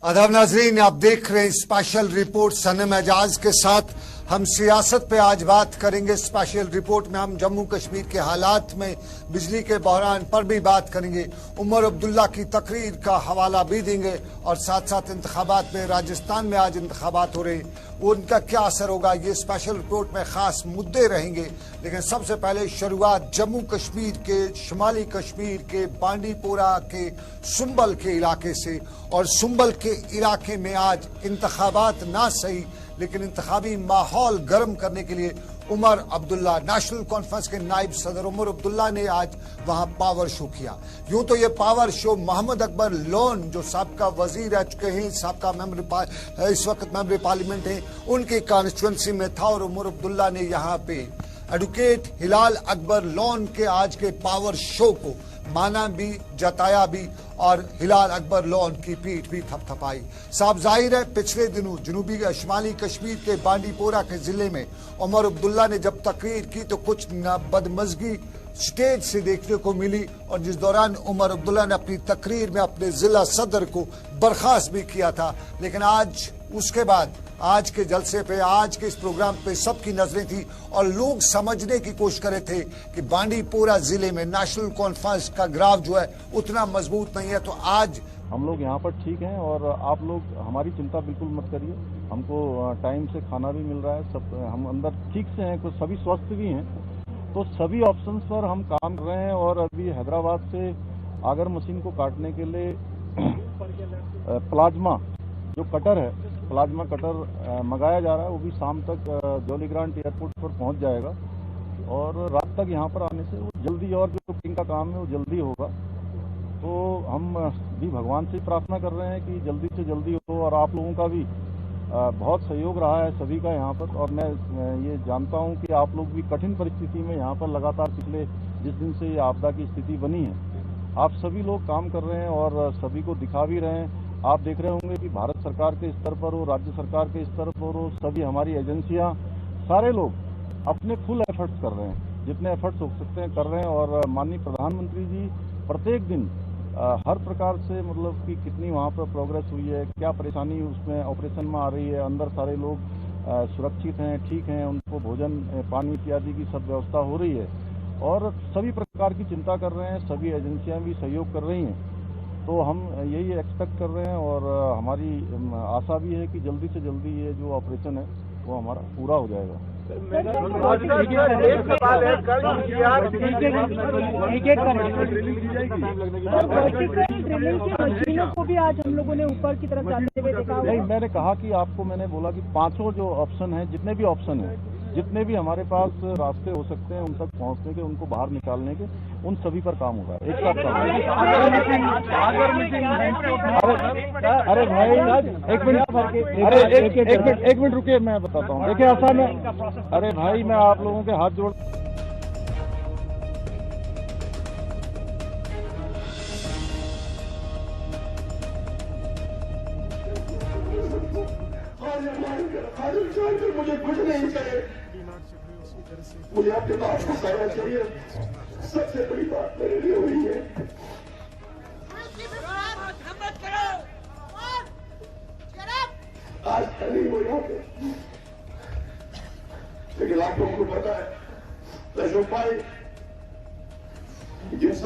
आदाब नाजरीन, आप देख रहे हैं स्पेशल रिपोर्ट सनम एजाज के साथ। हम सियासत पे आज बात करेंगे। स्पेशल रिपोर्ट में हम जम्मू कश्मीर के हालात में बिजली के बहरान पर भी बात करेंगे। उमर अब्दुल्ला की तकरीर का हवाला भी देंगे और साथ साथ इंतखाबात में, राजस्थान में आज इंतखाबात हो रहे हैं, उनका क्या असर होगा, ये स्पेशल रिपोर्ट में खास मुद्दे रहेंगे। लेकिन सबसे पहले शुरुआत जम्मू कश्मीर के, शुमाली कश्मीर के बांडीपोरा के सुंबल के इलाके से। और सुंबल के इलाके में आज इंतखाबात ना सही लेकिन इंतखाबी माहौल गर्म करने के लिए उमर अब्दुल्ला, नेशनल कॉन्फ्रेंस के नायब सदर उमर अब्दुल्ला ने आज वहां पावर शो किया। यूं तो ये पावर शो मोहम्मद अकबर लोन, जो साबका वजीर रह चुके हैं, साबका मेंबर, इस वक्त मेंबर पार्लियामेंट हैं, उनकी कॉन्स्टिट्यूंसी में था। और उमर अब्दुल्ला ने यहाँ पे एडवोकेट हिलाल अकबर लोन के आज के पावर शो को माना भी, जताया भी और हिलाल अकबर लोन की पीठ भी थपथपाई। साफ जाहिर है, पिछले दिनों जुनूबी शुमाली कश्मीर के बांडीपोरा के जिले में उमर अब्दुल्ला ने जब तकरीर की तो कुछ बदमजगी स्टेज से देखने को मिली और जिस दौरान उमर अब्दुल्ला ने अपनी तकरीर में अपने जिला सदर को बर्खास्त भी किया था। लेकिन आज उसके बाद आज के जलसे पे, आज के इस प्रोग्राम पे सबकी नजरें थी और लोग समझने की कोशिश कर रहे थे कि बांडीपोरा जिले में नेशनल कॉन्फ्रेंस का ग्राफ जो है उतना मजबूत नहीं है। तो आज हम लोग यहाँ पर ठीक हैं और आप लोग हमारी चिंता बिल्कुल मत करिए। हमको टाइम से खाना भी मिल रहा है, सब हम अंदर ठीक से हैं, कुछ सभी स्वस्थ भी हैं। तो सभी ऑप्शंस पर हम काम कर रहे हैं। और अभी हैदराबाद से आगर मशीन को काटने के लिए प्लाज्मा जो कटर है, प्लाज्मा कटर मंगाया जा रहा है। वो भी शाम तक जॉली ग्रांट एयरपोर्ट पर पहुंच जाएगा और रात तक यहाँ पर आने से वो जल्दी, और जो पिंग का काम है वो जल्दी होगा। तो हम भी भगवान से प्रार्थना कर रहे हैं कि जल्दी से जल्दी हो। और आप लोगों का भी बहुत सहयोग रहा है सभी का यहाँ पर। और मैं ये जानता हूँ कि आप लोग भी कठिन परिस्थिति में यहाँ पर लगातार पिछले जिस दिन से ये आपदा की स्थिति बनी है, आप सभी लोग काम कर रहे हैं और सभी को दिखा भी रहे हैं। आप देख रहे होंगे कि भारत सरकार के स्तर पर हो, राज्य सरकार के स्तर पर हो, सभी हमारी एजेंसियां, सारे लोग अपने फुल एफर्ट्स कर रहे हैं, जितने एफर्ट्स हो सकते हैं कर रहे हैं। और माननीय प्रधानमंत्री जी प्रत्येक दिन हर प्रकार से, मतलब कि कितनी वहाँ पर प्रोग्रेस हुई है, क्या परेशानी उसमें ऑपरेशन में आ रही है, अंदर सारे लोग सुरक्षित हैं, ठीक हैं, उनको भोजन पानी इत्यादि की सब व्यवस्था हो रही है और सभी प्रकार की चिंता कर रहे हैं। सभी एजेंसियां भी सहयोग कर रही हैं। तो हम यही एक्सपेक्ट कर रहे हैं और हमारी आशा भी है कि जल्दी से जल्दी ये जो ऑपरेशन है वो हमारा पूरा हो जाएगा। को भी आज हम लोगों ने ऊपर की तरफ जाते हुए देखा। नहीं, मैंने कहा कि आपको मैंने बोला कि पांचों जो ऑप्शन है, जितने भी ऑप्शन है, जितने भी हमारे पास रास्ते हो सकते हैं उन तक पहुंचने के, उनको बाहर निकालने के, उन सभी पर काम होगा, एक साथ काम होगा। अरे भाई एक मिनट रुकिए, मैं बताता हूँ। देखिए ऐसा में, अरे भाई मैं आप लोगों के हाथ जोड़ मुझे कुछ नहीं चाहिए, मुझे आपके पास कहना चाहिए। सबसे बड़ी बात मेरे लिए हुई है, आज नहीं हो यहाँ पे, लेकिन आप लोगों को पता है अशोक भाई जिस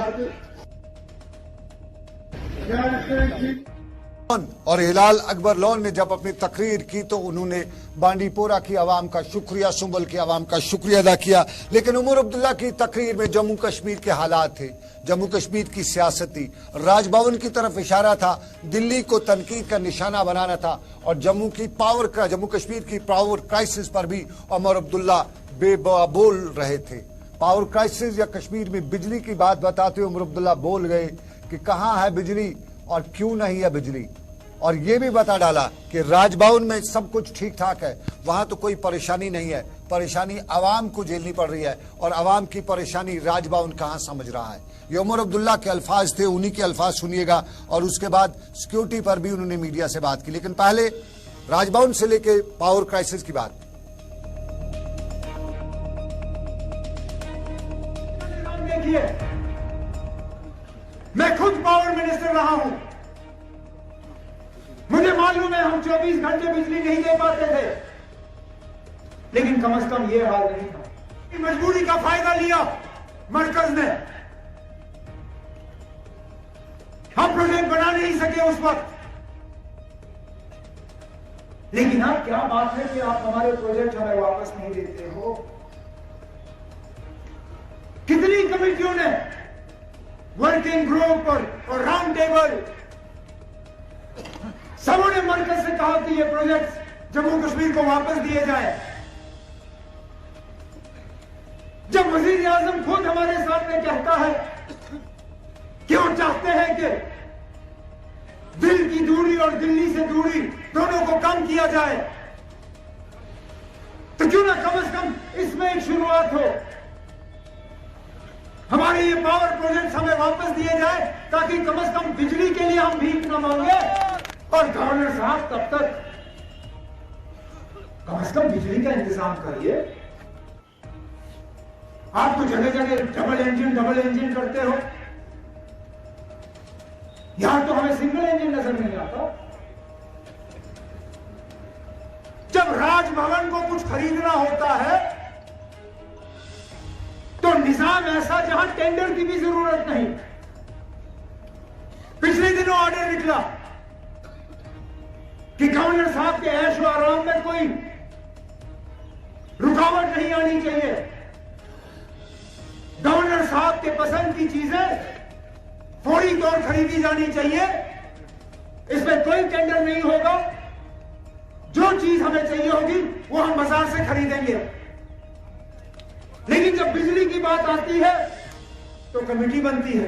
और हिलाल अकबर लोन ने जब अपनी तकरीर की तो उन्होंने बांडीपोरा की आवाम का शुक्रिया, सुंबल की आवाम का शुक्रिया अदा किया। लेकिन उमर अब्दुल्ला की तकरीर में जम्मू कश्मीर के हालात थे, जम्मू कश्मीर की सियासत थी, राजभवन की तरफ इशारा था, दिल्ली को तनकीद का निशाना बनाना था और जम्मू कश्मीर की पावर क्राइसिस पर भी उमर अब्दुल्ला बोल रहे थे। पावर क्राइसिस या कश्मीर में बिजली की बात बताते हुए उमर अब्दुल्ला बोल गए कि कहाँ है बिजली और क्यों नहीं है बिजली। और ये भी बता डाला कि राजभवन में सब कुछ ठीक ठाक है, वहां तो कोई परेशानी नहीं है, परेशानी आवाम को झेलनी पड़ रही है और आवाम की परेशानी राजभवन कहां समझ रहा है। ये उमर अब्दुल्ला के अल्फाज थे, उन्हीं के अल्फाज सुनिएगा। और उसके बाद सिक्योरिटी पर भी उन्होंने मीडिया से बात की। लेकिन पहले राजभवन से लेके पावर क्राइसिस की बात। देखिए, मैं खुद पावर मिनिस्टर रहा हूं, मुझे मालूम है हम 24 घंटे बिजली नहीं दे पाते थे, लेकिन कम से कम ये हाल नहीं था। मजबूरी का फायदा लिया मरकज ने, हम प्रोजेक्ट बना नहीं सके उस वक्त। लेकिन अब क्या बात है कि आप हमारे प्रोजेक्ट हमें वापस नहीं देते हो। कितनी कमेटियों ने, वर्किंग ग्रुप और राउंड टेबल, सबों ने मरकज से कहा कि ये प्रोजेक्ट जम्मू कश्मीर को वापस दिए जाए। जब वजीर आजम खुद हमारे सामने कहता है कि वो चाहते हैं कि दिल की दूरी और दिल्ली से दूरी दोनों को कम किया जाए, तो क्यों ना कम से कम इसमें एक शुरुआत हो। हमारे ये पावर प्रोजेक्ट हमें वापस दिए जाए ताकि कम से कम बिजली के लिए हम भीख न मांगे। और गवर्नर साहब तब तक कम से कम बिजली का इंतजाम करिए। आप तो जगह जगह डबल इंजन करते हो, यहां तो हमें सिंगल इंजन नजर नहीं आता। जब राजभवन को कुछ खरीदना होता है तो निजाम ऐसा जहां टेंडर की भी जरूरत नहीं। पिछले दिनों ऑर्डर निकला कि गवर्नर साहब के ऐश व आराम में कोई रुकावट नहीं आनी चाहिए। गवर्नर साहब के पसंद की चीजें फौरी तौर खरीदी जानी चाहिए, इसमें कोई टेंडर नहीं होगा। जो चीज हमें चाहिए होगी वो हम बाजार से खरीदेंगे। लेकिन जब बिजली की बात आती है तो कमेटी बनती है।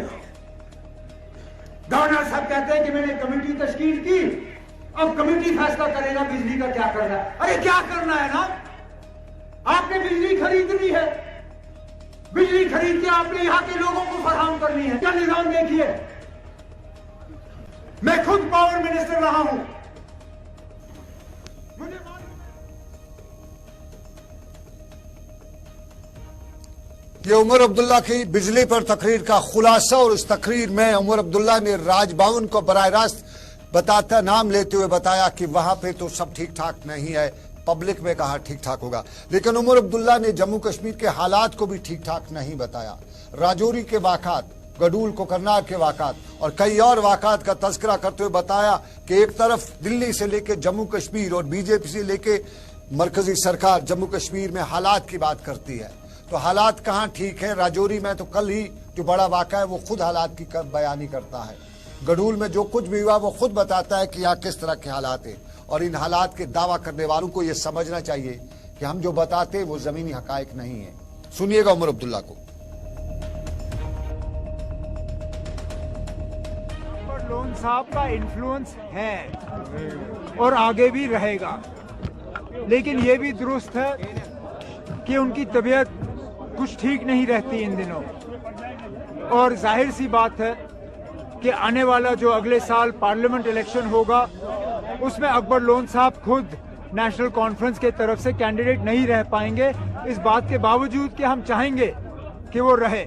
गवर्नर साहब कहते हैं कि मैंने कमेटी तश्कील की, अब कमेटी फैसला करेगा बिजली का क्या करना है। अरे क्या करना है ना, आपने बिजली खरीदनी है, बिजली खरीद के आपने यहां के लोगों को फराहम करनी है। क्या निजाम देखिए, मैं खुद पावर मिनिस्टर रहा हूं, मुझे ये उमर अब्दुल्ला की बिजली पर तकरीर का खुलासा। और उस तकरीर में उमर अब्दुल्ला ने राजभवन को बराह रास्त बताता नाम लेते हुए बताया कि वहां पे तो सब ठीक ठाक नहीं है, पब्लिक में कहा ठीक ठाक होगा। लेकिन उमर अब्दुल्ला ने जम्मू कश्मीर के हालात को भी ठीक ठाक नहीं बताया। राजौरी के वाक़ात, गडूल कोकरनाग के वाक़ात और कई और वाक़ात का तज़किरा करते हुए बताया कि एक तरफ दिल्ली से लेकर जम्मू कश्मीर और बीजेपी से लेकर मरकजी सरकार जम्मू कश्मीर में हालात की बात करती है, तो हालात कहाँ ठीक है। राजौरी में तो कल ही जो बड़ा वाक़ा है वो खुद हालात की बयानी करता है। गडूल में जो कुछ भी हुआ वो खुद बताता है कि यहाँ किस तरह के हालात हैं। और इन हालात के दावा करने वालों को यह समझना चाहिए कि हम जो बताते हैं वो जमीनी हकायक नहीं है। सुनिएगा उमर अब्दुल्ला को। लोन साहब का इन्फ्लुएंस है और आगे भी रहेगा, लेकिन ये भी दुरुस्त है कि उनकी तबीयत कुछ ठीक नहीं रहती इन दिनों। और जाहिर सी बात है कि आने वाला जो अगले साल पार्लियामेंट इलेक्शन होगा उसमें अकबर लोन साहब खुद नेशनल कॉन्फ्रेंस के तरफ से कैंडिडेट नहीं रह पाएंगे, इस बात के बावजूद कि हम चाहेंगे कि वो रहे।